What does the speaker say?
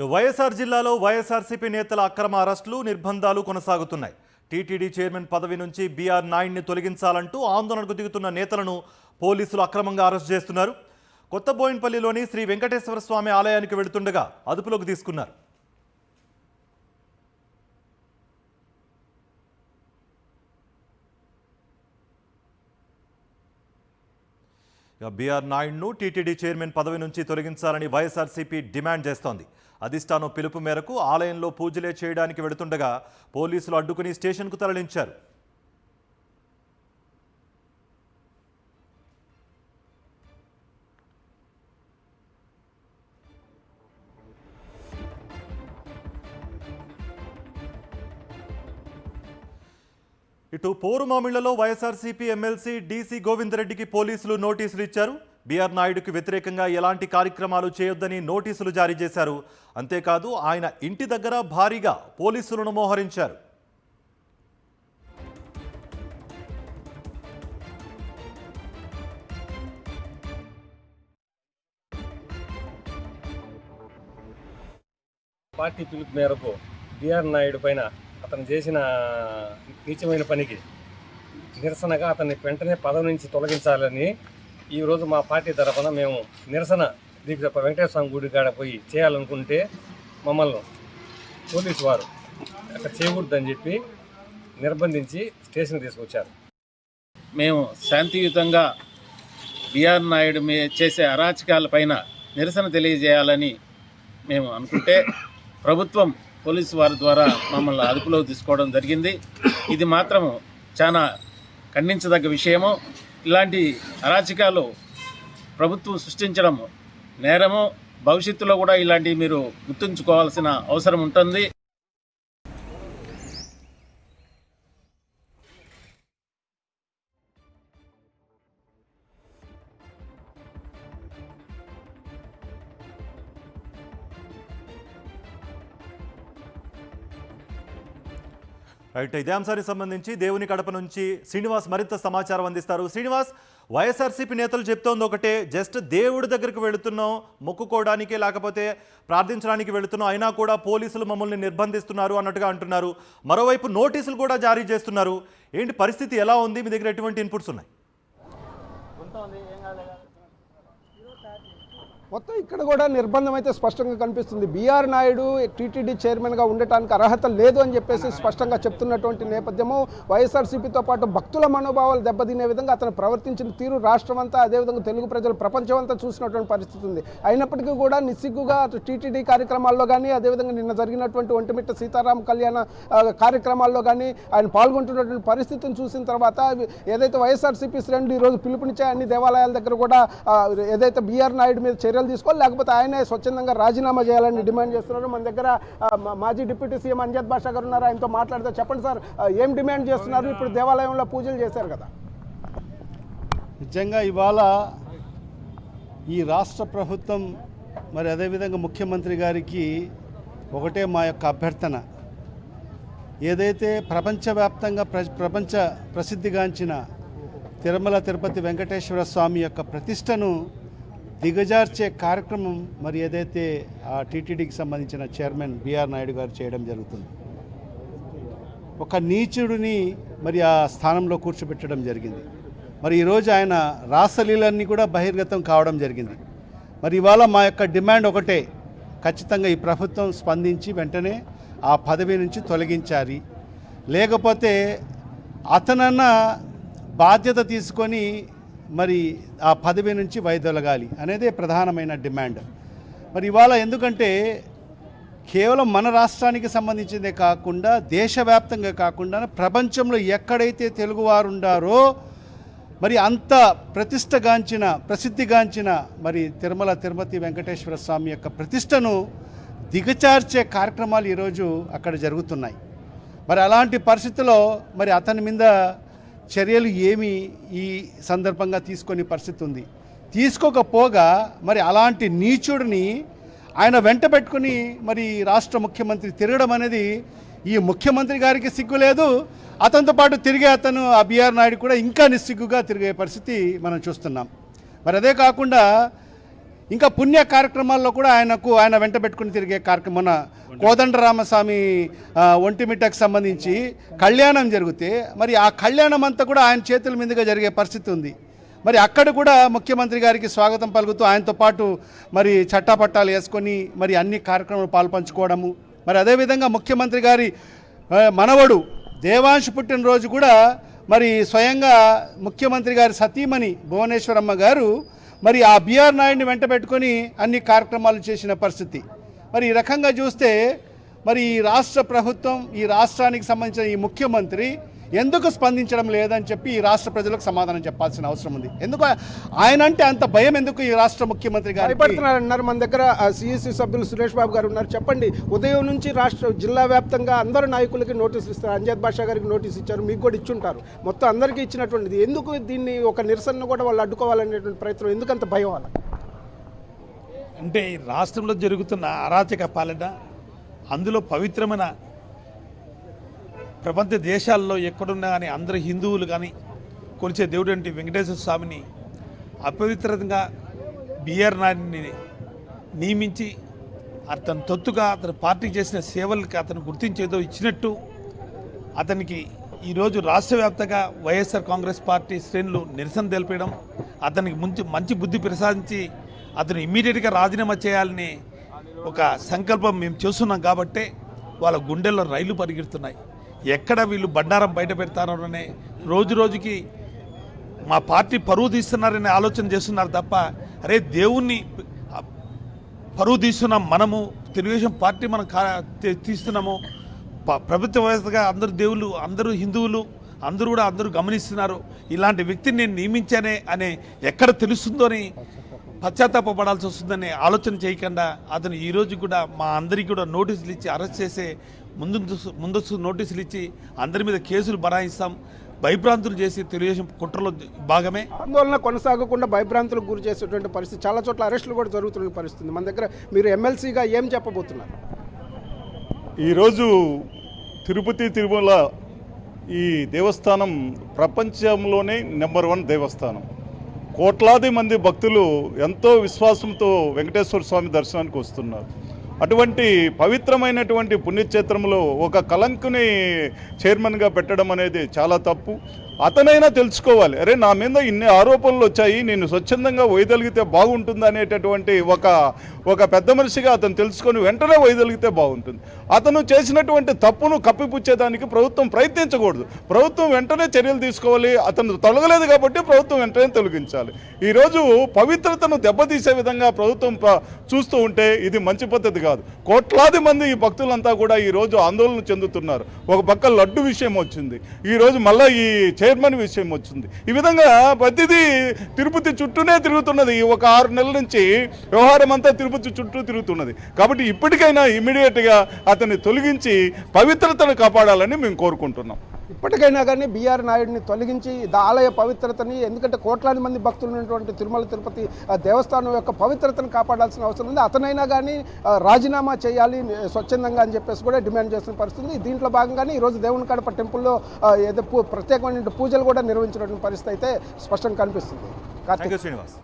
వైఎస్ఆర్ జిల్లాలో వైఎస్ఆర్సీపీ నేతల అక్రమ అరెస్టులు నిర్బంధాలు కొనసాగుతున్నాయి. టీటీడీ చైర్మన్ పదవి నుంచి బీఆర్ నాయుడిని తొలగించాలంటూ ఆందోళనకు దిగుతున్న నేతలను పోలీసులు అక్రమంగా అరెస్ట్ చేస్తున్నారు. కొత్త బోయిన్పల్లిలోని శ్రీ వెంకటేశ్వర స్వామి ఆలయానికి వెళుతుండగా అదుపులోకి తీసుకున్నారు. బీఆర్ నాయుడును టీటీడీ చైర్మన్ పదవి నుంచి తొలగించాలని వైఎస్ఆర్సీపీ డిమాండ్ చేస్తోంది. అధిష్టానం పిలుపు మేరకు ఆలయంలో పూజలే చేయడానికి వెళుతుండగా పోలీసులు అడ్డుకుని స్టేషన్కు తరలించారు. ఇటు పోరుమామిళ్లలో వైఎస్ఆర్సీపీ ఎమ్మెల్సీ డీసీ గోవిందరెడ్డికి పోలీసులు నోటీసులు ఇచ్చారు. బీఆర్ నాయుడుకి వ్యతిరేకంగా ఎలాంటి కార్యక్రమాలు చేయొద్దని నోటీసులు జారీ చేశారు. అంతేకాదు ఆయన ఇంటి దగ్గర భారీగా పోలీసులను మోహరించారు. పార్టీ పిలుపు మేరకు బీఆర్ నాయుడు పైన అతను చేసిన నీచమైన పనికి నిరసనగా అతన్ని వెంటనే పదవి నుంచి తొలగించాలని ఈరోజు మా పార్టీ తరఫున మేము నిరసన దీక్ష వెంకటేశ్వర స్వామి గుడి కాడ పోయి చేయాలనుకుంటే మమ్మల్ని పోలీసు వారు అక్కడ చేయకూడదని చెప్పి నిర్బంధించి స్టేషన్ తీసుకొచ్చారు. మేము శాంతియుతంగా బీఆర్ నాయుడు చేసే అరాచకాలపైన నిరసన తెలియజేయాలని మేము అనుకుంటే ప్రభుత్వం పోలీసు వారి ద్వారా మమ్మల్ని అదుపులోకి తీసుకోవడం జరిగింది. ఇది మాత్రం చాలా ఖండించదగ్గ విషయము. ఇలాంటి అరాచకాలు ప్రభుత్వం సృష్టించడం నేరము. భవిష్యత్తులో కూడా ఇలాంటివి మీరు గుర్తుంచుకోవాల్సిన అవసరం ఉంటుంది. రైట్, ఇదే అంశానికి సంబంధించి దేవుని కడప నుంచి శ్రీనివాస్ మరింత సమాచారం అందిస్తారు. శ్రీనివాస్, వైఎస్ఆర్సీపీ నేతలు చెప్తోంది ఒకటే, జస్ట్ దేవుడి దగ్గరికి వెళుతున్నాం, మొక్కుకోవడానికి లేకపోతే ప్రార్థించడానికి వెళుతున్నాం, అయినా కూడా పోలీసులు మమ్మల్ని నిర్బంధిస్తున్నారు అన్నట్టుగా అంటున్నారు. మరోవైపు నోటీసులు కూడా జారీ చేస్తున్నారు. ఏంటి పరిస్థితి, ఎలా ఉంది? మీ దగ్గర ఎటువంటి ఇన్పుట్స్ ఉన్నాయి? మొత్తం ఇక్కడ కూడా నిర్బంధం అయితే స్పష్టంగా కనిపిస్తుంది. బీఆర్ నాయుడు టీటీడీ చైర్మన్గా ఉండటానికి అర్హత లేదు అని చెప్పేసి స్పష్టంగా చెప్తున్నటువంటి నేపథ్యము, వైఎస్ఆర్సీపీతో పాటు భక్తుల మనోభావాలు దెబ్బతినే విధంగా అతను ప్రవర్తించిన తీరు రాష్ట్రం అంతా, అదేవిధంగా తెలుగు ప్రజలు ప్రపంచం అంతా చూసినటువంటి పరిస్థితి ఉంది. అయినప్పటికీ కూడా నిస్సిగ్గుగా టీటీడీ కార్యక్రమాల్లో కానీ, అదేవిధంగా నిన్న జరిగినటువంటి ఒంటిమిట్ట సీతారాం కళ్యాణ కార్యక్రమాల్లో కానీ ఆయన పాల్గొంటున్నటువంటి పరిస్థితిని చూసిన తర్వాత ఏదైతే వైఎస్ఆర్సీపీ శ్రేణులు ఈరోజు పిలుపునిచ్చే అన్ని దేవాలయాల దగ్గర కూడా ఏదైతే బీఆర్ నాయుడు మీద చర్యలు తీసుకోవాలి, లేకపోతే ఆయనే స్వచ్ఛందంగా రాజీనామా చేయాలని డిమాండ్ చేస్తున్నారు. మన దగ్గర మాజీ డిప్యూటీ సీఎం అంజద్ బాషా గారు ఉన్నారు, ఆయనతో మాట్లాడితే చెప్పండి సార్, ఏం డిమాండ్ చేస్తున్నారు? ఇప్పుడు దేవాలయంలో పూజలు చేశారు కదా. నిజంగా ఇవాళ ఈ రాష్ట్ర ప్రభుత్వం మరి అదేవిధంగా ముఖ్యమంత్రి గారికి ఒకటే మా యొక్క అభ్యర్థన, ఏదైతే ప్రపంచవ్యాప్తంగా ప్రపంచ ప్రసిద్ధిగాంచిన తిరుమల తిరుపతి వెంకటేశ్వర స్వామి యొక్క ప్రతిష్టను దిగజార్చే కార్యక్రమం మరి ఏదైతే ఆ టీటీడీకి సంబంధించిన చైర్మన్ బీఆర్ నాయుడు గారు చేయడం జరుగుతుంది. ఒక నీచుడిని మరి ఆ స్థానంలో కూర్చోబెట్టడం జరిగింది. మరి ఈరోజు ఆయన రాసలీలన్నీ కూడా బహిర్గతం కావడం జరిగింది. మరి ఇవాళ మా యొక్క డిమాండ్ ఒకటే, ఖచ్చితంగా ఈ ప్రభుత్వం స్పందించి వెంటనే ఆ పదవి నుంచి తొలగించాలి, లేకపోతే అతనన్నా బాధ్యత తీసుకొని మరి ఆ పదవి నుంచి వైదొలగాలి అనేదే ప్రధానమైన డిమాండ్. మరి ఇవాళ ఎందుకంటే కేవలం మన రాష్ట్రానికి సంబంధించిందే కాకుండా దేశవ్యాప్తంగా కాకుండా ప్రపంచంలో ఎక్కడైతే తెలుగువారు ఉండారో మరి అంత ప్రసిద్ధిగాంచిన మరి తిరుమల తిరుపతి వెంకటేశ్వర స్వామి యొక్క ప్రతిష్టను దిగచార్చే కార్యక్రమాలు ఈరోజు అక్కడ జరుగుతున్నాయి. మరి అలాంటి పరిస్థితుల్లో మరి అతని మీద చర్యలు ఏమి ఈ సందర్భంగా తీసుకునే పరిస్థితి ఉంది. తీసుకోకపోగా మరి అలాంటి నీచుడిని ఆయన వెంట పెట్టుకుని మరి రాష్ట్ర ముఖ్యమంత్రి తిరగడం అనేది ఈ ముఖ్యమంత్రి గారికి సిగ్గు లేదు, అతనితో పాటు తిరిగే అతను ఆ బీఆర్ నాయుడు కూడా ఇంకా నిస్సిగ్గుగా తిరిగే పరిస్థితి మనం చూస్తున్నాం. మరి అదే కాకుండా ఇంకా పుణ్య కార్యక్రమాల్లో కూడా ఆయన వెంట పెట్టుకుని తిరిగే కార్యక్రమం. మన కోదండరామస్వామి ఒంటిమిట్టకు సంబంధించి కళ్యాణం జరిగితే మరి ఆ కళ్యాణం అంతా కూడా ఆయన చేతుల మీదుగా జరిగే పరిస్థితి ఉంది. మరి అక్కడ కూడా ముఖ్యమంత్రి గారికి స్వాగతం పలుకుతూ ఆయనతో పాటు మరి చట్టాపట్టాలు వేసుకొని మరి అన్ని కార్యక్రమాలు పాల్పంచుకోవడము. మరి అదేవిధంగా ముఖ్యమంత్రి గారి మనవడు దేవాంశ్ పుట్టినరోజు కూడా మరి స్వయంగా ముఖ్యమంత్రి గారి సతీమణి భువనేశ్వరమ్మ గారు మరి ఆ బిఆర్ నాయుడిని వెంట పెట్టుకొని అన్ని కార్యక్రమాలు చేసిన పరిస్థితి. మరి ఈ రకంగా చూస్తే మరి ఈ రాష్ట్ర ప్రభుత్వం, ఈ రాష్ట్రానికి సంబంధించిన ఈ ముఖ్యమంత్రి ఎందుకు స్పందించడం లేదని చెప్పి ఈ రాష్ట్ర ప్రజలకు సమాధానం చెప్పాల్సిన అవసరం ఉంది. ఎందుకు ఆయన అంటే అంత భయం ఎందుకు ఈ రాష్ట్ర ముఖ్యమంత్రి గారు భయపడుతున్నారన్నారు? మన దగ్గర సిఇసి సభ్యులు సురేష్ బాబు గారు ఉన్నారు. చెప్పండి, ఉదయం నుంచి జిల్లా వ్యాప్తంగా అందరు నాయకులకి నోటీసులు ఇస్తారు. అంజద్ బాషా గారికి నోటీస్ ఇచ్చారు, మీకు కూడా ఇచ్చుంటారు. మొత్తం అందరికీ ఇచ్చినటువంటిది. ఎందుకు దీన్ని ఒక నిరసనను కూడా వాళ్ళు అడ్డుకోవాలనేటువంటి ప్రయత్నం, ఎందుకంత భయం వాళ్ళ? అంటే ఈ రాష్ట్రంలో జరుగుతున్న అరాచక పాలన, అందులో పవిత్రమైన ప్రపంచ దేశాల్లో ఎక్కడున్నా కానీ అందరు హిందువులు కానీ కొలిచే దేవుడు అంటే వెంకటేశ్వర స్వామిని అపవిత్రంగా బిఆర్ నాయుడిని నియమించి అతను తొత్తుగా అతని పార్టీ చేసిన సేవలకి అతను గుర్తించేదో ఇచ్చినట్టు అతనికి ఈరోజు రాష్ట్ర వ్యాప్తంగా వైఎస్ఆర్ కాంగ్రెస్ పార్టీ శ్రేణులు నిరసన తెలిపడం, అతనికి మంచి బుద్ధి ప్రసాదించి అతను ఇమ్మీడియట్గా రాజీనామా చేయాలని ఒక సంకల్పం మేము చేస్తున్నాం. కాబట్టే వాళ్ళ గుండెల్లో రైలు పరిగెడుతున్నాయి. ఎక్కడ వీళ్ళు బండారం బయట పెడతారోనే రోజు రోజుకి మా పార్టీ పరువు తీస్తున్నారనే ఆలోచన చేస్తున్నారు తప్ప, అరే దేవుణ్ణి పరువు తీస్తున్నాం మనము, తెలుగుదేశం పార్టీ మనం తీస్తున్నాము, ప్రభుత్వ వ్యవస్థగా అందరు దేవుళ్ళు, అందరూ హిందువులు, అందరూ గమనిస్తున్నారు. ఇలాంటి వ్యక్తిని నేను నియమించానే అనే ఎక్కడ తెలుస్తుందో అని పశ్చాత్తాపడాల్సి వస్తుందని ఆలోచన చేయకుండా అతను ఈరోజు కూడా మా అందరికీ కూడా నోటీసులు ఇచ్చి అరెస్ట్ చేసే ముందస్తు నోటీసులు ఇచ్చి అందరి మీద కేసులు బనాయిస్తాం, భయభ్రాంతులు చేసి తెలుగుదేశం కుట్రలో భాగమే. ఆందోళన కొనసాగకుండా భయభ్రాంతులకు గురి చేసేటువంటి పరిస్థితి, చాలా చోట్ల అరెస్టులు కూడా జరుగుతున్న పరిస్థితి. మన దగ్గర మీరు ఎమ్మెల్సీగా ఏం చెప్పబోతున్నారు? ఈరోజు తిరుమల ఈ దేవస్థానం ప్రపంచంలోనే నెంబర్ 1 దేవస్థానం. కోట్లాది మంది భక్తులు ఎంతో విశ్వాసంతో వెంకటేశ్వర స్వామి దర్శనానికి వస్తున్నారు. అటువంటి పవిత్రమైనటువంటి పుణ్యక్షేత్రంలో ఒక కలంకుని చైర్మన్గా పెట్టడం అనేది చాలా తప్పు. అతనైనా తెలుసుకోవాలి, అరే నా మీద ఇన్ని ఆరోపణలు వచ్చాయి, నేను స్వచ్ఛందంగా వేయగలిగితే బాగుంటుంది అనేటటువంటి ఒక పెద్ద మనిషిగా అతను తెలుసుకొని వెంటనే వేయగలిగితే బాగుంటుంది. అతను చేసినటువంటి తప్పును కప్పిపుచ్చేదానికి ప్రభుత్వం ప్రయత్నించకూడదు. ప్రభుత్వం వెంటనే చర్యలు తీసుకోవాలి. అతను తొలగలేదు కాబట్టి ప్రభుత్వం వెంటనే తొలగించాలి. ఈరోజు పవిత్రతను దెబ్బతీసే విధంగా ప్రభుత్వం చూస్తూ ఉంటే ఇది మంచి పద్ధతి కాదు. కోట్లాది మంది ఈ భక్తులంతా కూడా ఈరోజు ఆందోళన చెందుతున్నారు. ఒక పక్క లడ్డు విషయం వచ్చింది, ఈరోజు మళ్ళీ ఈ చైర్మన్ విషయం వచ్చింది. ఈ విధంగా ప్రతిదీ తిరుపతి చుట్టూనే తిరుగుతున్నది. ఒక 6 నెలల నుంచి వ్యవహారం అంతా తిరుపతి చుట్టూ తిరుగుతున్నది. కాబట్టి ఇప్పటికైనా ఇమీడియట్గా అతన్ని తొలగించి పవిత్రతను కాపాడాలని మేము కోరుకుంటున్నాం. ఇప్పటికైనా కానీ బిఆర్ నాయుడిని తొలగించి ఆలయ పవిత్రతని, ఎందుకంటే కోట్లాది మంది భక్తులు ఉన్నటువంటి తిరుమల తిరుపతి దేవస్థానం యొక్క పవిత్రతను కాపాడాల్సిన అవసరం ఉంది. అతనైనా కానీ రాజీనామా చేయాలి స్వచ్ఛందంగా అని చెప్పేసి కూడా డిమాండ్ చేస్తున్న పరిస్థితి. దీంట్లో భాగంగానే ఈరోజు దేవుని కడప టెంపుల్లో ఏదో ప్రత్యేకమైన పూజలు కూడా నిర్వహించినటువంటి పరిస్థితి అయితే స్పష్టంగా కనిపిస్తుంది. థాంక్యూ శ్రీనివాస్.